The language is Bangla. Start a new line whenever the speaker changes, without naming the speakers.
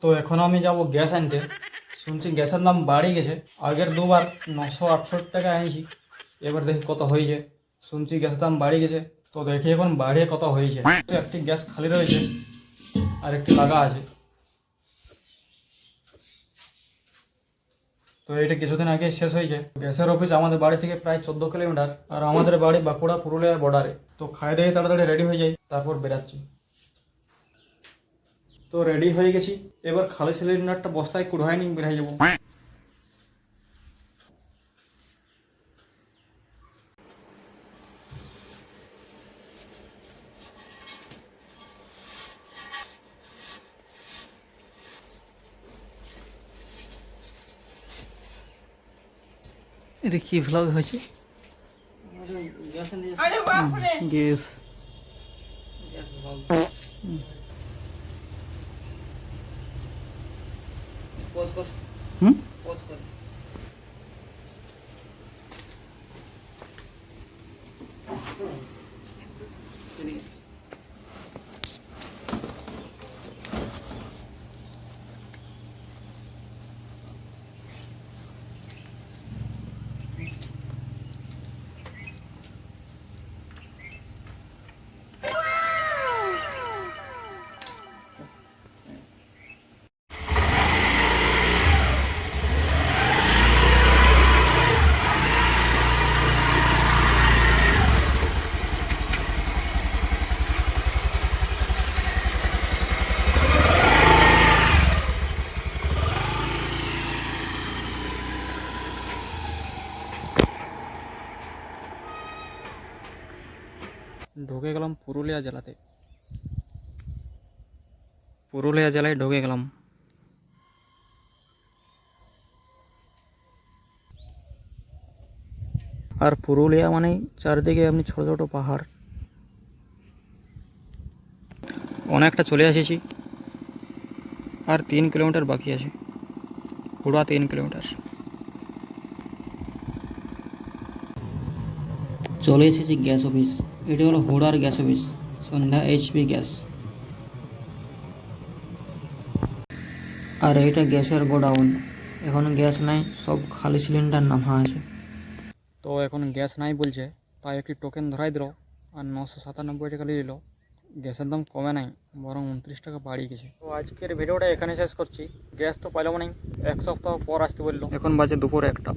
তো এখন আমি যাব গ্যাস আনতে। শুনছি গ্যাসের দাম বাড়ি গেছে, আগের দুবার 968 টাকা আনিছি, এবার দেখি কত হয়েছে। শুনছি গ্যাসের দাম বাড়ি গেছে, তো দেখি এখন বাড়িয়ে কত হয়েছে। তো একটি গ্যাস খালি রয়েছে আর একটি লাগা আছে। তো এটা কিছুদিন আগে শেষ হয়েছে। গ্যাসের অফিস আমাদের বাড়ি থেকে প্রায় 14 কিলোমিটার, আর আমাদের বাড়ি বাঁকুড়া পুরুলিয়া বর্ডারে। তো খাই দিয়ে তাড়াতাড়ি রেডি হয়ে যাই, তারপর বেরাচ্ছি। তো রেডি হয়ে গেছি, এবার খালি সিলিন্ডারটা বস্তায় কুড়াই নিয়ে বেরিয়ে যাবো।
এটা কি ভ্লগ হয়েছে?
গ্যাস
গ্যাস হুম
ঢুকে গেলাম পুরুলিয়া জেলাতে। পুরুলিয়া জেলায় ঢুকে গেলাম। আর পুরুলিয়া মানে চারদিকে আপনি ছোট ছোট পাহাড়। অনেকটা চলে এসেছি, আর 3 কিলোমিটার বাকি আছে, পুরা 3 কিলোমিটার। চলে এসেছি গ্যাস অফিস। এটি হলো হুড়ার গ্যাস অফিস, সন্ধ্যা এইচপি গ্যাস। আর এইটা গ্যাসের গোডাউন। এখন গ্যাস নাই, সব খালি সিলিন্ডার নামা আছে। তো এখন গ্যাস নাই বলছে, তাই একটি টোকেন ধরাই দিল, আর 997 টাকা নিয়ে নিল। গ্যাসের দাম কমে নাই, বরং 29 টাকা বাড়িয়ে গেছে। তো আজকের ভিডিওটা এখানে শেষ করছি। গ্যাস তো পাইলাম নাই, এক সপ্তাহ পর আসতে বললো। এখন বাজে দুপুর 1টা।